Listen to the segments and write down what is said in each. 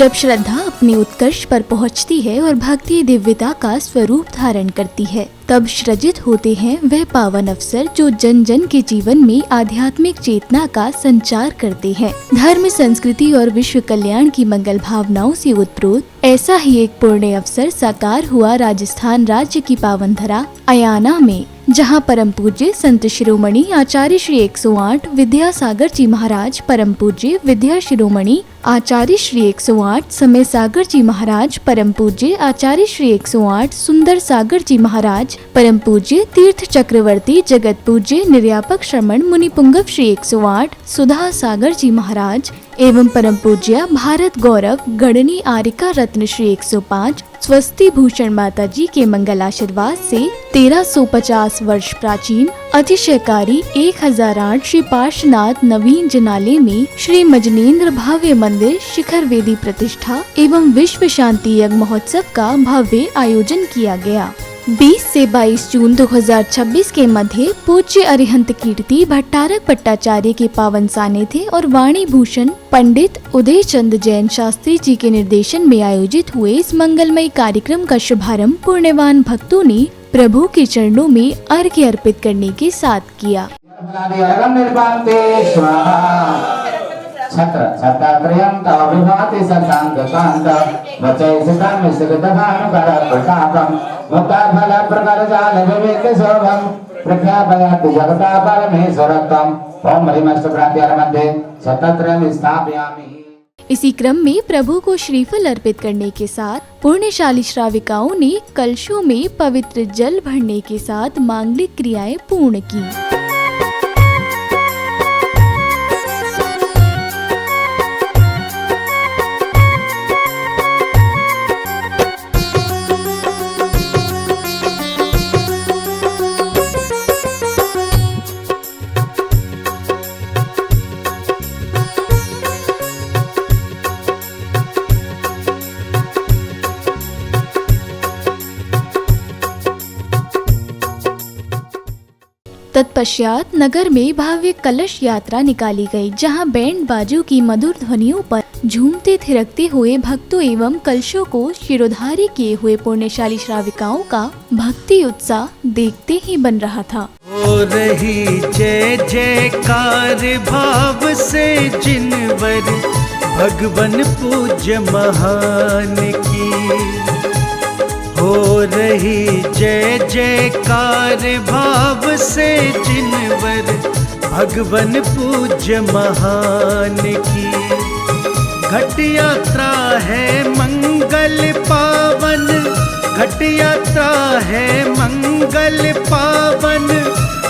जब श्रद्धा अपनी उत्कर्ष पर पहुंचती है और भक्ति दिव्यता का स्वरूप धारण करती है, तब सृजित होते हैं वह पावन अवसर जो जन जन के जीवन में आध्यात्मिक चेतना का संचार करते हैं। धर्म, संस्कृति और विश्व कल्याण की मंगल भावनाओं से उत्प्रोत ऐसा ही एक पुण्य अवसर साकार हुआ राजस्थान राज्य की पावन धरा अयाना में, जहां परम पूज्य संत शिरोमणि आचार्य श्री 108 विद्यासागर जी महाराज, परम पूज्य विद्या शिरोमणि आचार्य श्री 108 समय सागर जी महाराज, परम पूज्य आचार्य श्री 108 सुंदर सागर जी महाराज, परम पूज्य तीर्थ चक्रवर्ती जगत पूज्य निर्यापक श्रमण मुनि पुंगव श्री 108 सुधा सागर जी महाराज एवं परम पूज्य भारत गौरव गणनी आरिका रत्न श्री 105 स्वस्ति भूषण माता जी के मंगल आशीर्वाद से 1350 वर्ष प्राचीन अतिशयकारी 1008 श्री पार्श्वनाथ नवीन जनालय में श्री मजनेन्द्र भव्य मंदिर शिखर वेदी प्रतिष्ठा एवं विश्व शांति यज्ञ महोत्सव का भव्य आयोजन किया गया। 20 से 22 जून 2026 के मध्य पूज्य अरिहंत कीर्ति भट्टारक भट्टाचार्य के पावन सानिध्य और वाणी भूषण पंडित उदय चंद जैन शास्त्री जी के निर्देशन में आयोजित हुए इस मंगलमय कार्यक्रम का शुभारंभ पुण्यवान भक्तों ने प्रभु के चरणों में अर्घ्य अर्पित करने के साथ किया। छत्र छत्रत्रयं तविभाति सतांगकांत वचै सितामि सिगतभानुकर प्रतापं मुक्ताफल प्रकरजाल विवेक शोभं प्रख्यापयति जगता परमेश्वरत्वं ओम हरिमस्तप्रात्यार मध्ये छत्रत्रयं स्थापयामि। इसी क्रम में प्रभु को श्रीफल अर्पित करने के साथ पुण्यशाली श्राविकाओं ने कलशों में पवित्र जल भरने के साथ मांगलिक क्रियाएं पूर्ण की। तत्पश्चात नगर में भव्य कलश यात्रा निकाली गई, जहां बैंड बाजों की मधुर ध्वनियों पर झूमते थिरकते हुए भक्तों एवं कलशों को शिरोधार्य किए हुए पुण्यशाली श्राविकाओं का भक्ति उत्साह देखते ही बन रहा था। हो रही जय जयकार भाव से जिनवर भगवन पूज्य महान की, हो रही जय जयकार भाव से जिनवर भगवन पूज्य महान की। घट यात्रा है मंगल पावन, घट यात्रा है मंगल पावन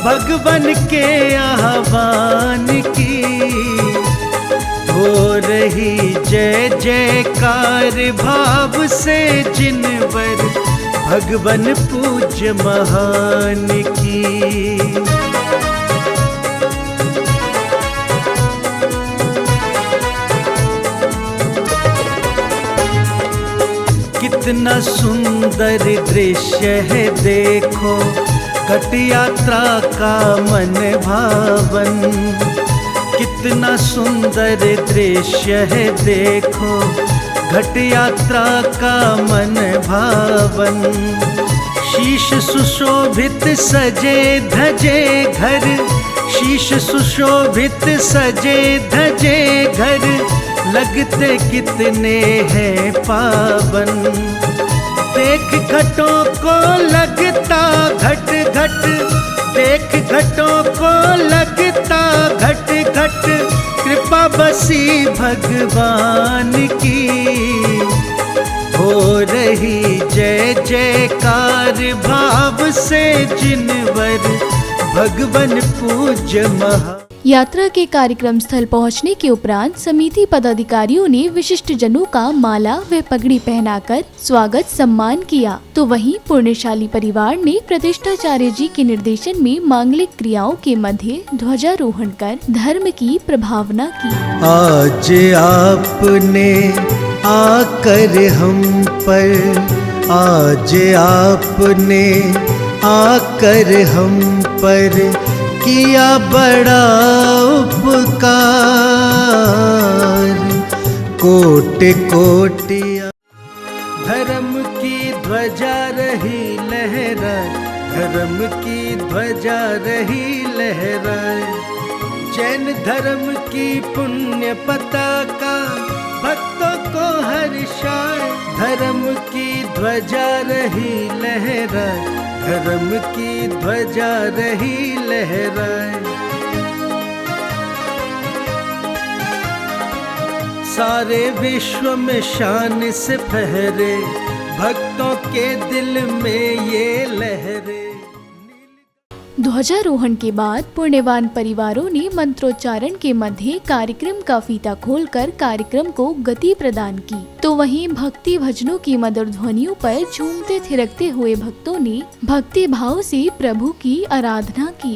भगवन के आह्वान की। हो रही जय जयकार भाव से जिनवर भगवन पूज्य महान की। कितना सुंदर दृश्य है देखो, घट यात्रा का मन भावन। कितना सुंदर दृश्य है देखो, घट यात्रा का मन भावन। शीश सुशोभित सजे धजे घर, शीश सुशोभित सजे धजे घर, लगते कितने हैं पावन। देख घटों को लगता घट घट, देख घटों को लगता घट घट, कृपा बसी भगवान की। हो रही जय जयकार भाव से जिनवर भगवन पूज्य महा। यात्रा के कार्यक्रम स्थल पहुंचने के उपरांत समिति पदाधिकारियों ने विशिष्ट जनों का माला व पगड़ी पहनाकर स्वागत सम्मान किया, तो वहीं पुण्यशाली परिवार ने प्रतिष्ठाचार्य जी के निर्देशन में मांगलिक क्रियाओं के मध्य ध्वजारोहण कर धर्म की प्रभावना की। आज आपने आकर हम पर, आज आपने आकर हम पर किया बड़ा उपकार। कोटि कोटि। धर्म की ध्वजा रही लहराए, धर्म की ध्वजा रही लहराए, जैन धर्म की पुण्य पताका भक्तों को हर्षाए। धर्म की ध्वजा रही लहराए, धर्म की ध्वजा रही लहराए, सारे विश्व में शान से फहरे, भक्तों के दिल में ये लहरे। ध्वजारोहण के बाद पुण्यवान परिवारों ने मंत्रोच्चारण के मध्य कार्यक्रम का फीता खोलकर कार्यक्रम को गति प्रदान की, तो वहीं भक्ति भजनों की मधुर ध्वनियों पर झूमते थिरकते हुए भक्तों ने भक्ति भाव से प्रभु की आराधना की।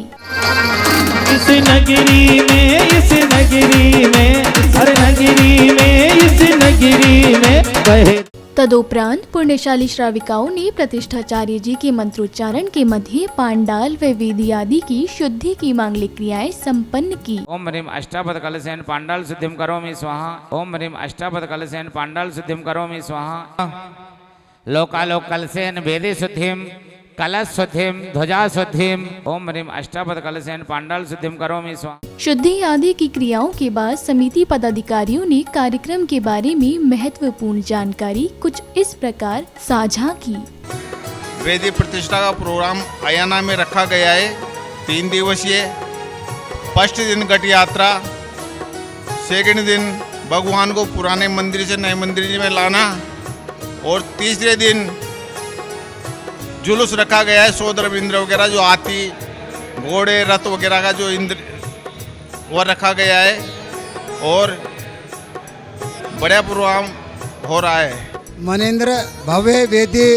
इस नगरी में, इस नगरी में, हर नगरी में, इस नगरी में बहे। तदोपरांत पुण्यशाली श्राविकाओं ने प्रतिष्ठाचार्य जी के मंत्रोच्चारण के मध्य पांडाल व वेदी आदि की शुद्धि की मांगलिक क्रियाएं संपन्न की। ओम ह्रीं अष्टापद कलशेन पांडाल शुद्धिं करोमि स्वाहा। ओम ह्रीं अष्टापद कलशेन पांडाल शुद्धिं करोमि स्वाहा। लोकालोक कलशेन वेदी शुद्धिं कलश शुद्धिं ध्वजा शुद्धिं। ओम ह्रीं अष्टापद कलशेन पांडाल शुद्धिं करोमि स्वाहा। शुद्धि आदि की क्रियाओं के बाद समिति पदाधिकारियों ने कार्यक्रम के बारे में महत्वपूर्ण जानकारी कुछ इस प्रकार साझा की। वेदी प्रतिष्ठा का प्रोग्राम अयाना में रखा गया है 3 दिवसीय। फर्स्ट दिन घट यात्रा, सेकंड दिन भगवान को पुराने मंदिर से नए मंदिर में लाना, और तीसरे दिन जुलूस रखा गया है। सौदर इंद्र वगैरह जो हाथी घोड़े रथ वगैरह का जो इंद्र वो रखा गया है, और बढ़िया प्रोग्राम हो रहा है। मनेन्द्र भव्य वेदी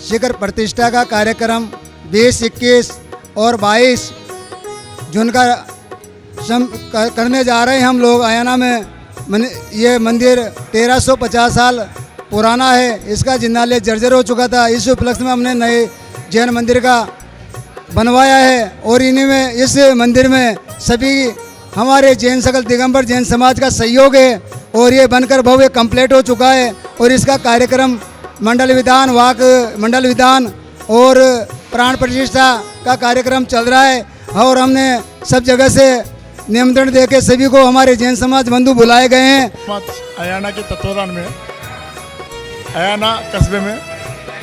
शिखर प्रतिष्ठा का कार्यक्रम 20, 21 और 22 जून का करने जा रहे हैं हम लोग अयाना में। ये मंदिर 1350 साल पुराना है, इसका जिन्नालय जर्जर हो चुका था। इस उपलक्ष्य में हमने नए जैन मंदिर का बनवाया है, और इन्हीं में इस मंदिर में सभी हमारे जैन सकल दिगंबर जैन समाज का सहयोग है, और ये बनकर भव्य कंप्लीट हो चुका है। और इसका कार्यक्रम मंडल विधान, वाक मंडल विधान और प्राण प्रतिष्ठा का कार्यक्रम चल रहा है, और हमने सब जगह से निमंत्रण देके सभी को हमारे जैन समाज बंधु बुलाए गए हैं। अयाना के तत्वाधान में अयाना कस्बे में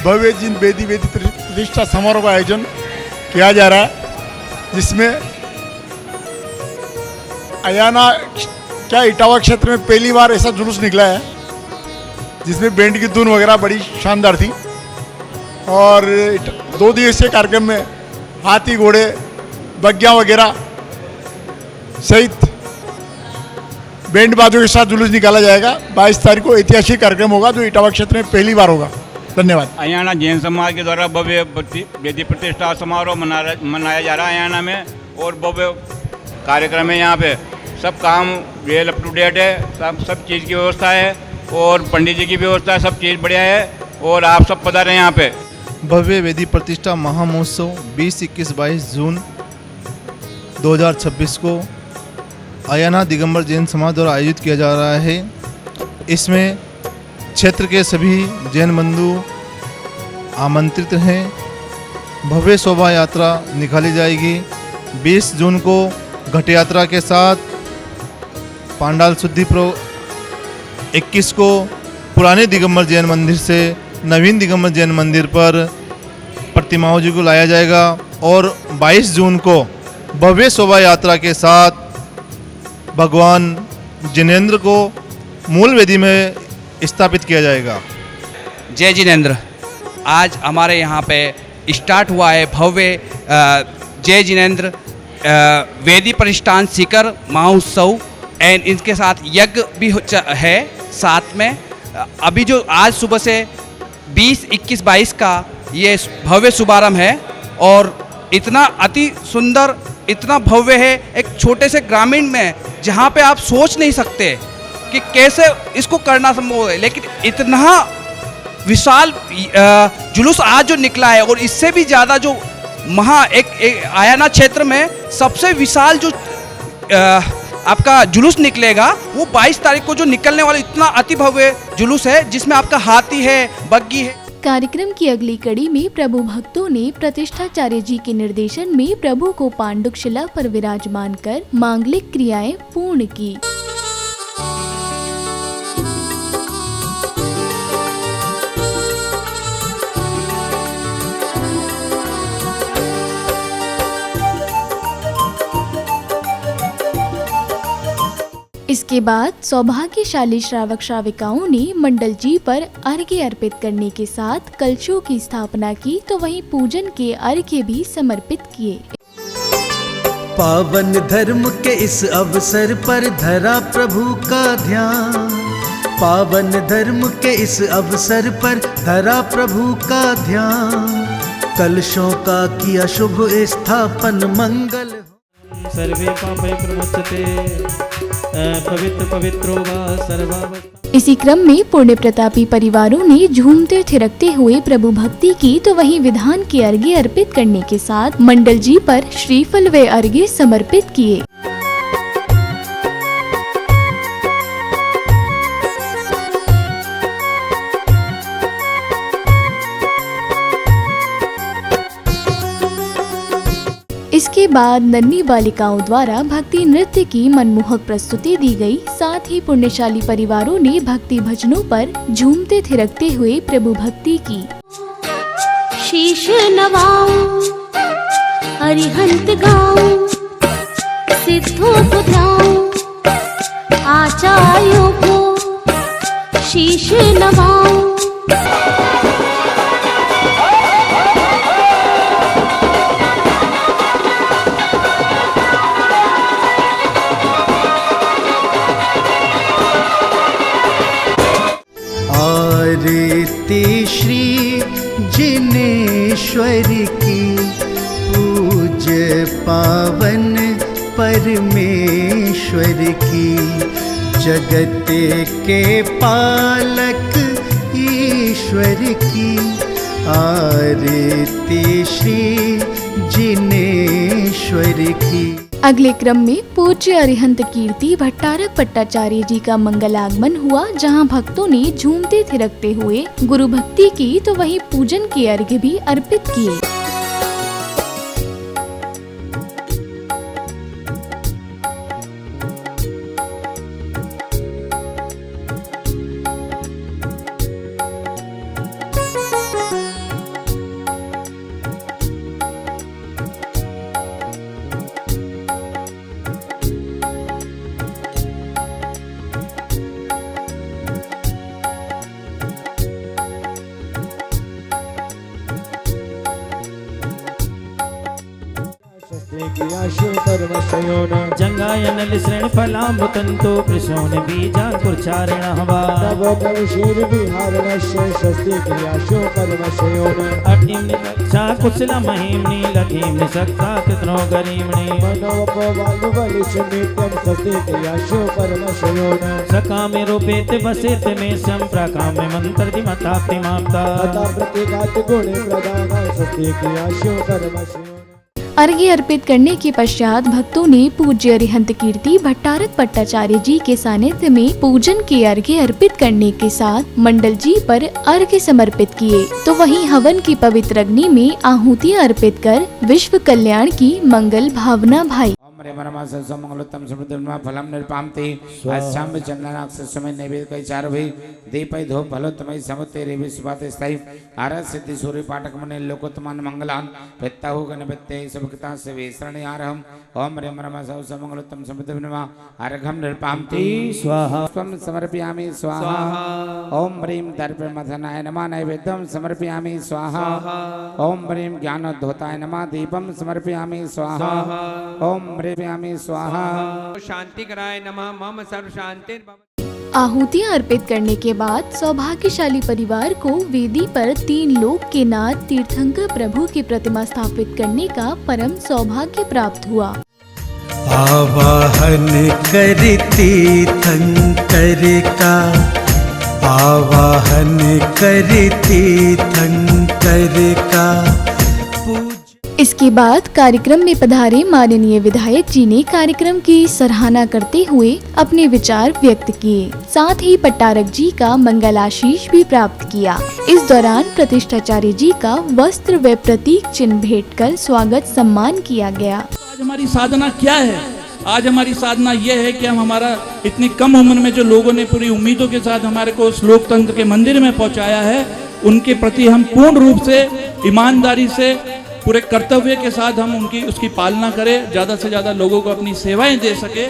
भव्य जिन वेदी प्रतिष्ठा समारोह का आयोजन किया जा रहा है, जिसमें अयाना क्या इटावा क्षेत्र में पहली बार ऐसा जुलूस निकला है, जिसमें बैंड की धुन वगैरह बड़ी शानदार थी। और 2 दिवसीय कार्यक्रम में हाथी घोड़े बग्गियाँ वगैरह सहित बैंड बाजों के साथ जुलूस निकाला जाएगा। 22 तारीख को ऐतिहासिक कार्यक्रम होगा, जो इटावा क्षेत्र में पहली बार होगा। धन्यवाद। अयाना जैन समाज के द्वारा भव्य वेदी प्रतिष्ठा समारोह मनाया जा रहा है अयाना में, और भव्य कार्यक्रम है। यहाँ पे सब काम वेल अप टू डेट है, सब चीज़ की व्यवस्था है, और पंडित जी की व्यवस्था है, सब चीज़ बढ़िया है, और आप सब पधारें यहाँ पे। भव्य वेदी प्रतिष्ठा महामहोत्सव 20, 21, 22 जून 2026 को अयाना दिगंबर जैन समाज द्वारा आयोजित किया जा रहा है। इसमें क्षेत्र के सभी जैन बंधु आमंत्रित हैं। भव्य शोभा यात्रा निकाली जाएगी। 20 जून को घट यात्रा के साथ पांडाल शुद्धि 21 को पुराने दिगंबर जैन मंदिर से नवीन दिगंबर जैन मंदिर पर प्रतिमाओं जी को लाया जाएगा, और 22 जून को भव्य शोभा यात्रा के साथ भगवान जिनेंद्र को मूल वेदी में स्थापित किया जाएगा। जय जिनेंद्र। आज हमारे यहाँ पे स्टार्ट हुआ है भव्य जय जिनेंद्र वेदी प्रतिष्ठान शिखर महोत्सव, एंड इनके साथ यज्ञ भी है साथ में। अभी जो आज सुबह से 20, 21, 22 का ये भव्य शुभारंभ है, और इतना अति सुंदर, इतना भव्य है, एक छोटे से ग्रामीण में जहाँ पे आप सोच नहीं सकते कि कैसे इसको करना संभव है, लेकिन इतना विशाल जुलूस आज जो निकला है, और इससे भी ज़्यादा जो एक अयाना क्षेत्र में सबसे विशाल जो आपका जुलूस निकलेगा, वो 22 तारीख को जो निकलने वाला इतना अति भव्य जुलूस है, जिसमें आपका हाथी है, बग्गी है। कार्यक्रम की अगली कड़ी में प्रभु भक्तों ने प्रतिष्ठाचार्य जी के निर्देशन में प्रभु को पांडुक शिला पर विराजमान कर मांगलिक क्रियाएं पूर्ण की। इसके बाद सौभाग्यशाली श्रावक श्राविकाओं ने मंडल जी पर अर्घ्य अर्पित करने के साथ कलशों की स्थापना की, तो वहीं पूजन के अर्घ्य भी समर्पित किए। पावन धर्म के इस अवसर पर धरा प्रभु का ध्यान, पावन धर्म के इस अवसर पर धरा प्रभु का ध्यान, कलशों का किया शुभ स्थापन मंगल। सर्वे पापै प्रमुच्यते पवित्र पवित्रो वा सर्वा। इसी क्रम में पुण्य प्रतापी परिवारों ने झूमते थिरकते हुए प्रभु भक्ति की, तो वहीं विधान के अर्घ्य अर्पित करने के साथ मंडल जी पर श्रीफल व अर्घ्य समर्पित किए। इसके बाद नन्ही बालिकाओं द्वारा भक्ति नृत्य की मनमोहक प्रस्तुति दी गई। साथ ही पुण्यशाली परिवारों ने भक्ति भजनों पर झूमते थिरकते हुए प्रभु भक्ति की। शीश नवाऊं, अरिहंत गाऊं, सिद्धों को ध्याऊं, आचार्यों को शीश नवाऊं। आरती श्री जिनेश्वर की, पूज्य पावन परमेश्वर की, जगत के पालक ईश्वर की। आरती श्री जिनेश्वर की। अगले क्रम में पूज्य अरिहंत कीर्ति भट्टारक पट्टाचार्य जी का मंगल आगमन हुआ, जहां भक्तों ने झूमते थिरकते हुए गुरु भक्ति की, तो वहीं पूजन के अर्घ्य भी अर्पित किए। जंगायन लिसृण फलामृतंतो कृशोन बीजांकुरचारिणः वा शीर विहारणस्य स्वस्ति क्रियाशो परमशयोन अटिं निक्षा कुशल महिम्नि लघिं निसक्ता तित्नो गरीम्नि मनोपवालुबलिशमित्यं स्वस्ति क्रियाशो परमशयोन सकामे रूपेत वसेत मे संप्रकामे मंत्रदि मताप्तिमाप्ता तथा प्रतीकात् गुणे प्रदानाय स्वस्ति क्रियाशो परमशयोन। अर्घ्य अर्पित करने के पश्चात भक्तों ने पूज्य अरिहंत कीर्ति भट्टारक पट्टाचार्य जी के सानिध्य में पूजन के अर्घ्य अर्पित करने के साथ मंडल जी पर अर्घ्य समर्पित किए, तो वहीं हवन की पवित्र अग्नि में आहुतियां अर्पित कर विश्व कल्याण की मंगल भावना भाई। मंगलोत्तम समृद्धिर्मा फलम निर्पामति अश्याम चंदनाक्षसमय नैवेद्य कई चार भी दीपै धूप फलोत्तमय समुत्तेरे विश्वाते स्थायी आरत सिद्धि सूर्य पाठक मने लोकोत्तमान मंगलान पित्ताहु गणपत्ये सबकता से विसरणे आरहम ओम ह्रीं रमा सौ समंगलोत्तम समृद्धिर्मा अर्घम निर्पामति स्वाहा स्वम समर्पयामि स्वाहा ओम ह्रीं दर्पमथनाय नमः नैवेद्यम समर्पयामि स्वाहा ओम ह्रीं ज्ञानोद्धताय नमः दीपम समर्पयामि स्वाहा ओम स्वाहा शांति कराय नमः मम सर्व शांति। आहुतियां अर्पित करने के बाद सौभाग्यशाली परिवार को वेदी पर 3 लोक के नाथ तीर्थंकर प्रभु की प्रतिमा स्थापित करने का परम सौभाग्य प्राप्त हुआ। आवाहन करी तीर्थंकर का, आवाहन करी तीर्थंकर का। इसके बाद कार्यक्रम में पधारे माननीय विधायक जी ने कार्यक्रम की सराहना करते हुए अपने विचार व्यक्त किए। साथ ही पट्टारक जी का मंगल आशीष भी प्राप्त किया। इस दौरान प्रतिष्ठाचार्य जी का वस्त्र व प्रतीक चिन्ह भेंट कर स्वागत सम्मान किया गया। आज हमारी साधना क्या है? आज हमारी साधना यह है कि हम हमारा इतनी कम उम्र में जो लोगों ने पूरी उम्मीदों के साथ हमारे को उस लोकतंत्र के मंदिर में पहुंचाया है, उनके प्रति हम पूर्ण रूप से ईमानदारी से पूरे कर्तव्य के साथ हम उसकी पालना करें, ज़्यादा से ज़्यादा लोगों को अपनी सेवाएं दे सके।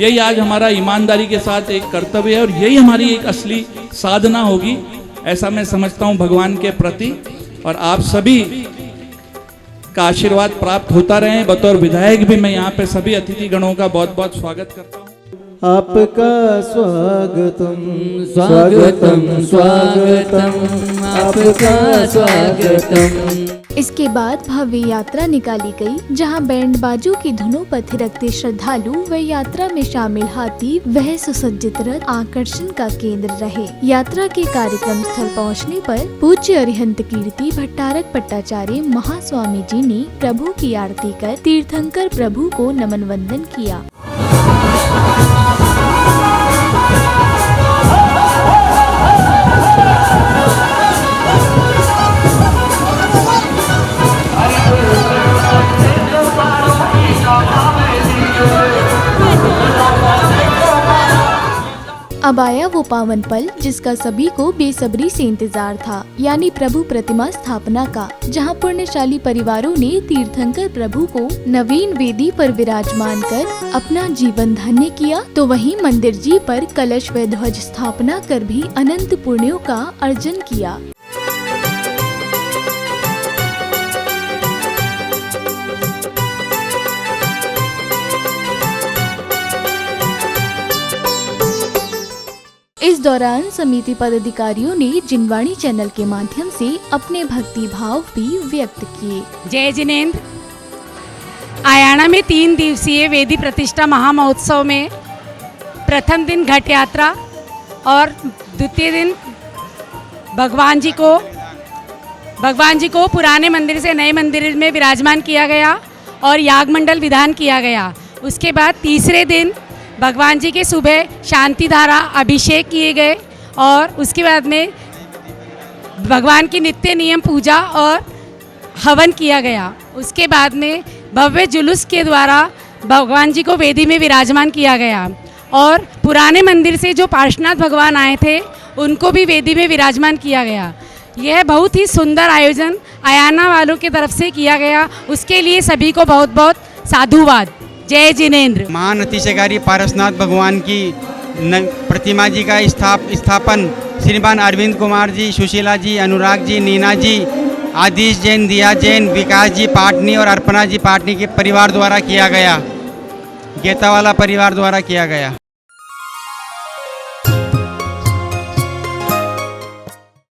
यही आज हमारा ईमानदारी के साथ एक कर्तव्य है और यही हमारी एक असली साधना होगी, ऐसा मैं समझता हूं भगवान के प्रति। और आप सभी का आशीर्वाद प्राप्त होता रहे। बतौर विधायक भी मैं यहाँ पे सभी अतिथि गणों का बहुत बहुत स्वागत करता हूँ। आपका स्वागतम स्वागतम स्वागतम आपका स्वागतम। इसके बाद भव्य यात्रा निकाली गई, जहां बैंड बाजों की धुनों पर थिरकते श्रद्धालु व यात्रा में शामिल हाथी वह सुसज्जित रथ आकर्षण का केंद्र रहे। यात्रा के कार्यक्रम स्थल पहुंचने पर पूज्य अरिहंत कीर्ति भट्टारक पट्टाचार्य महास्वामी जी ने प्रभु की आरती कर तीर्थंकर प्रभु को नमन वंदन किया। अब आया वो पावन पल जिसका सभी को बेसब्री से इंतजार था, यानी प्रभु प्रतिमा स्थापना का, जहां पुण्यशाली परिवारों ने तीर्थंकर प्रभु को नवीन वेदी पर विराजमान कर अपना जीवन धन्य किया, तो वहीं मंदिर जी पर कलश व ध्वज स्थापना कर भी अनंत पुण्यों का अर्जन किया। इस दौरान समिति पदाधिकारियों ने जिनवाणी चैनल के माध्यम से अपने भक्ति भाव भी व्यक्त किए। जय जिनेंद्र। आयाना में 3 दिवसीय वेदी प्रतिष्ठा महामहोत्सव में प्रथम दिन घट यात्रा और द्वितीय दिन भगवान जी को पुराने मंदिर से नए मंदिर में विराजमान किया गया और याग मंडल विधान किया गया। उसके बाद तीसरे दिन भगवान जी के सुबह शांति धारा अभिषेक किए गए और उसके बाद में भगवान की नित्य नियम पूजा और हवन किया गया। उसके बाद में भव्य जुलूस के द्वारा भगवान जी को वेदी में विराजमान किया गया और पुराने मंदिर से जो पार्श्वनाथ भगवान आए थे उनको भी वेदी में विराजमान किया गया। यह बहुत ही सुंदर आयोजन आयाना वालों की तरफ से किया गया, उसके लिए सभी को बहुत बहुत साधुवाद। जय जिनेंद्र। महान अतिशयकारी पारसनाथ भगवान की प्रतिमा जी का स्थापन श्रीमान अरविंद कुमार जी, सुशीला जी, अनुराग जी, नीना जी, आदिश जैन, दिया जैन, विकास जी पाटनी और अर्पणा जी पाटनी के परिवार द्वारा किया गया, गेतावाला परिवार द्वारा किया गया।